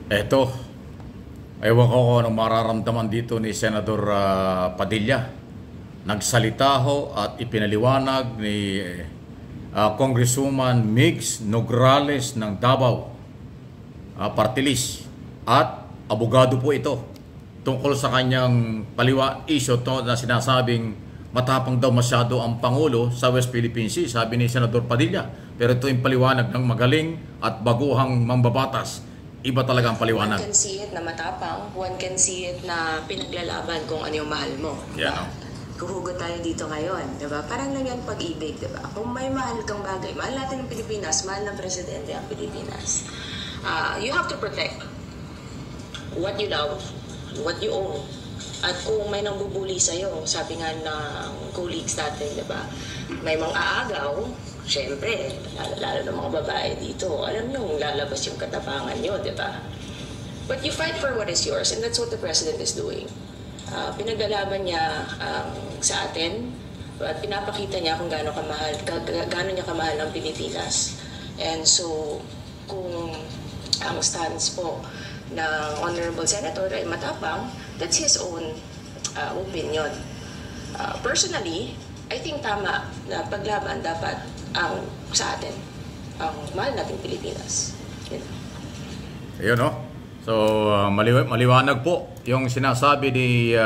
Eto, ewan ko kung anong mararamdaman dito ni Senador Padilla. Nagsalita ho at ipinaliwanag ni Congresswoman Migs Nograles ng Davao, party list, at abogado po ito tungkol sa kanyang issue to na sinasabing matapang daw masyado ang Pangulo sa West Philippine Sea, sabi ni Senador Padilla. Pero ito yung paliwanag ng magaling at baguhang mambabatas. Iba talaga ang paliwanag. One can see it na matapang, one can see it na pinaglalaban kung ano yung mahal mo. Yeah, no? Huhugot tayo dito ngayon, di ba? Parang lang yan pag-ibig, di ba? Kung may mahal kang bagay, mahal natin ang Pilipinas, mahal ng Presidente ang Pilipinas. You have to protect what you love, what you own. At kung may nangbubuli sa'yo, sabi nga ng colleagues natin, di ba? May mga aagaw, siyempre, lalo ng mga babae dito, alam nyo, lalabas yung katapangan nyo, di ba? But you fight for what is yours, and that's what the President is doing. Pinaglalaban niya sa atin, at pinapakita niya kung gaano niya kamahal ang Pilipinas. And so, kung ang stance po ng Honorable Senator ay matapang, that's his own opinion. Personally, I think tama na paglaban dapat ang sa atin, ang mahal nating Pilipinas. Ayun, no? So, maliwanag po yung sinasabi ni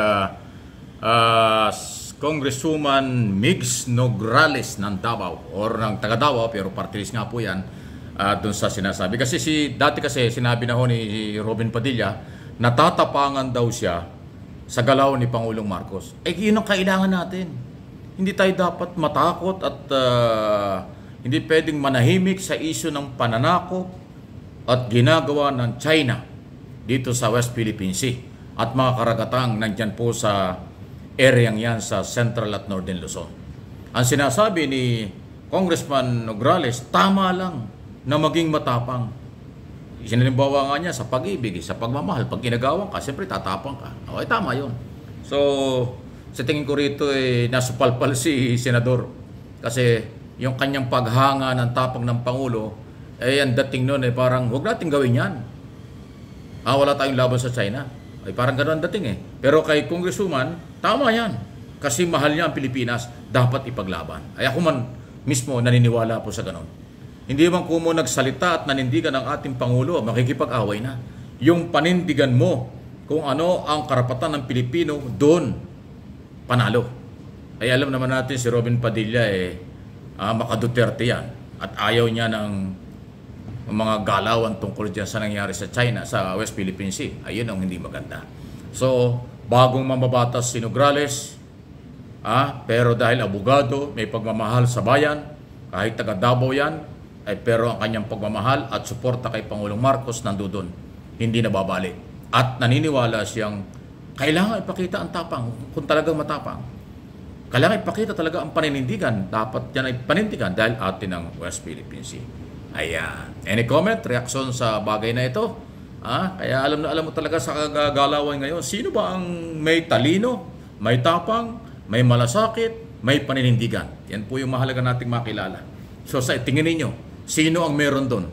Congresswoman Migs Nograles ng Davao, or ng taga Davao, pero party list nga po yan, dun sa sinasabi. Kasi dati kasi sinabi na ho ni Robin Padilla, natatapangan daw siya sa galaw ni Pangulong Marcos. Yun ang kailangan natin. Hindi tayo dapat matakot at hindi pwedeng manahimik sa isyu ng pananakop at ginagawa ng China dito sa West Philippine Sea at mga karagatang nandyan po sa area yan sa Central at Northern Luzon. Ang sinasabi ni Congressman Nograles, tama lang na maging matapang. Sinalimbawa nga niya sa pag-ibig, sa pagmamahal. Pag ginagawa ka, siyempre tatapang ka. Okay, tama yun. So, sa tingin ko rito nasupalpal si Senador. Kasi yung kanyang paghanga ng tapang ng Pangulo, ang dating nun parang huwag natin gawin yan. Wala tayong laban sa China. Parang gano'n ang dating Pero kay Congresswoman, tama yan. Kasi mahal niya ang Pilipinas, dapat ipaglaban. Ako man mismo naniniwala po sa gano'n. Hindi man kumo nagsalita at nanindigan ng ating Pangulo, makikipag-away na. Yung panindigan mo kung ano ang karapatan ng Pilipino, doon panalo. Alam naman natin si Robin Padilla maka-Duterte yan. At ayaw niya ng mga galawan tungkol dyan sa nangyari sa China, sa West Philippine Sea. Ayun ang hindi maganda. So, bagong mamabatas si Nograles, pero dahil abogado, may pagmamahal sa bayan, kahit taga Davao yan, pero ang kanyang pagmamahal at suporta kay Pangulong Marcos nandoon, hindi nababalik. At naniniwala siyang kailangan ipakita ang tapang kung talagang matapang. Kailangan ipakita talaga ang paninindigan. Dapat yan ay panindigan dahil atin ang West Philippine Sea. Ayan. Any comment, reaction sa bagay na ito? Kaya alam mo talaga sa kagalawan ngayon, sino ba ang may talino, may tapang, may malasakit, may paninindigan? Yan po yung mahalaga nating makilala. So sa tingin ninyo, sino ang meron doon?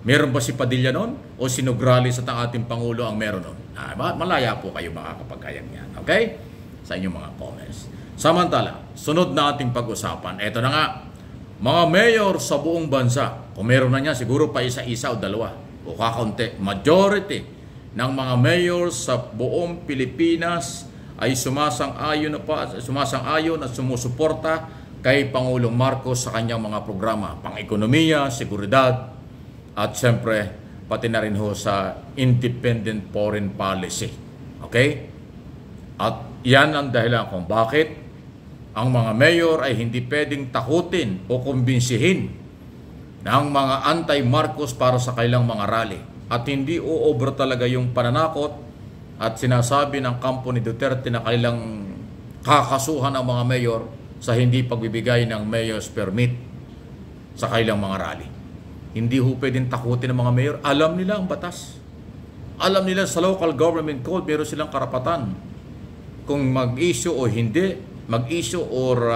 Meron ba si Padilla noon? O si Nograles at ang ating Pangulo ang meron doon? Malaya po kayo makakapagkayang yan. Okay? Sa inyong mga comments. Samantala, sunod na ating pag-usapan. Ito na nga, mga mayor sa buong bansa. Kung meron na niya, siguro pa isa-isa o dalawa. O kakaunti. Majority ng mga mayor sa buong Pilipinas ay sumasang-ayon at sumusuporta kay Pangulong Marcos sa kanyang mga programa. Pang-ekonomiya, seguridad, at siyempre, pati na rin ho sa independent foreign policy. Okay? At yan ang dahilan kung bakit ang mga mayor ay hindi pwedeng takutin o kumbinsihin ng mga anti-Marcos para sa kailang mga rally. At hindi uobra talaga yung pananakot at sinasabi ng kampo ni Duterte na kailang kakasuhan ang mga mayor sa hindi pagbibigay ng mayor's permit sa kailang mga rally. Hindi ho pwedeng takutin ng mga mayor. Alam nila ang batas. Alam nila sa local government code, meron silang karapatan kung mag-issue o hindi, mag-issue or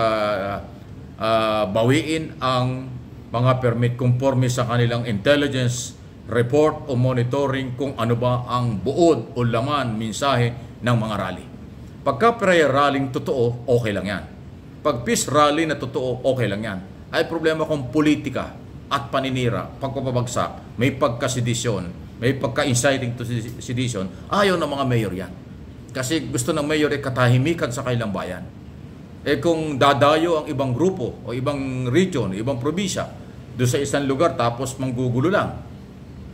bawiin ang mga permit conforme sa kanilang intelligence report o monitoring kung ano ba ang buod o laman, mensahe ng mga rally. Pagka prayer rallying totoo, okay lang yan. Pag peace rally na totoo, okay lang yan. Ay problema kung politika at paninira, pagpapabagsak, may pagkasedisyon, may pagka-inciting to sedition, ayaw ng mga mayor yan. Kasi gusto ng mayor ay katahimikan sa kailang bayan. Kung dadayo ang ibang grupo o ibang region, ibang probinsya, doon sa isang lugar tapos manggugulo lang,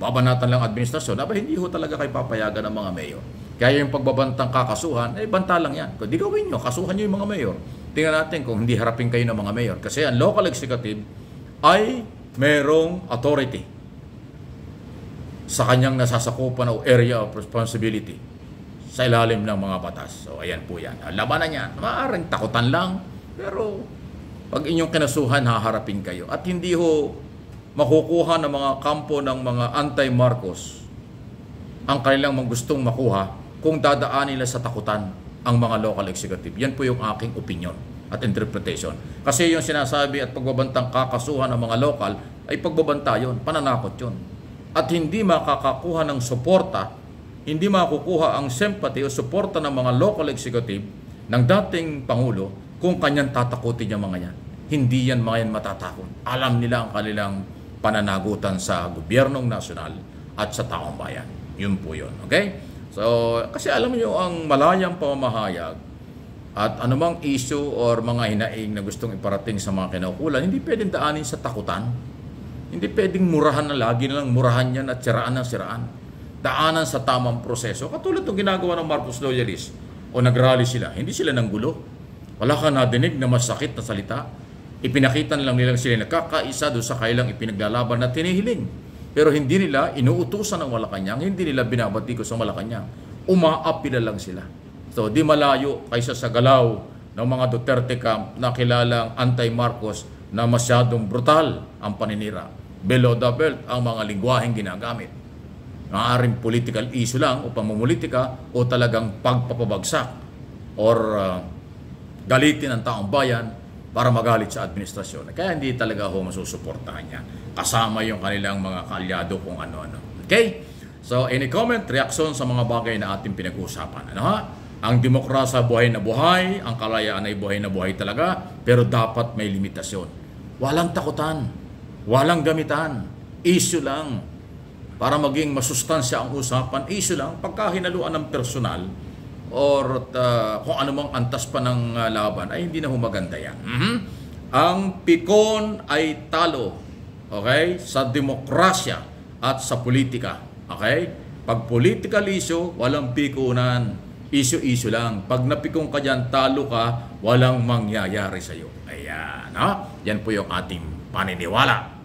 babanatan lang administrasyon, hindi ho talaga kayo papayagan ng mga mayor. Kaya yung pagbabantang kakasuhan, banta lang yan. Kung di gawin nyo, kasuhan nyo yung mga mayor. Tingnan natin kung hindi harapin kayo ng mga mayor. Kasi ang local executive ay merong authority sa kanyang nasasakupan o area of responsibility sa ilalim ng mga batas. So, ayan po yan. Labanan yan. Maaaring takutan lang, pero pag inyong kinasuhan, haharapin kayo. At hindi ho makukuha ng mga kampo ng mga anti-Marcos ang kanilang gustong makuha kung dadaan nila sa takutan ang mga local executive. Yan po yung aking opinion at interpretation. Kasi yung sinasabi at pagbabantang kakasuhan ng mga local ay pagbabanta yun, pananakot yun. At hindi makakakuha ng suporta, hindi makukuha ang sympathy o suporta ng mga local executive ng dating Pangulo kung kanyang tatakutin yung mga yan. Hindi yan mga yan matatakot. Alam nila ang kanilang pananagutan sa gobyernong nasyonal at sa taong bayan. Yun po yun. Okay? So, kasi alam niyo ang malayang pamamahayag at anumang issue or mga hinaing na gustong iparating sa mga kinaukulan, hindi pwedeng daanin sa takutan. Hindi pwedeng murahan na lagi na lang murahan yan at siraan ng siraan. Daanan sa tamang proseso. Katulad ng ginagawa ng Marcos Loyalists o nagrally sila. Hindi sila ng gulo. Wala ka nadinig na masakit na salita. Ipinakita lang nilang sila nakakaisa doon sa kailang ipinaglalaban na tinihiling. Pero hindi nila inuutusan ng Malacanang, hindi nila binabatiko sa Malacanang. Umaapila lang sila. So, di malayo kaysa sa galaw ng mga Duterte camp na kilalang anti-Marcos na masyadong brutal ang paninira. Below the belt ang mga lingwaheng ginagamit. Maaaring political issue lang o pamumulitika o talagang pagpapabagsak or galitin ang taong bayan para magalit sa administrasyon. Kaya hindi talaga ho masusuportahan niya. Kasama yung kanilang mga kaalyado kung ano-ano. Okay? So, any comment, reaction sa mga bagay na ating pinag-uusapan. Ano ha? Ang demokrasya buhay na buhay, ang kalayaan ay buhay na buhay talaga, pero dapat may limitasyon. Walang takutan, walang gamitan, issue lang. Para maging masustansya ang usapan, issue lang. Pagka hinaluan ng personal, or kung anumang antas pa ng laban, ay hindi na humaganda yan. Ang pikon ay talo, okay, sa demokrasya at sa politika. Okay? Pag political issue, walang pikunan. Issue lang. Pag napikong ka dyan, talo ka, walang mangyayari sa'yo. Ayan. Ha? Yan po yung ating paniniwala.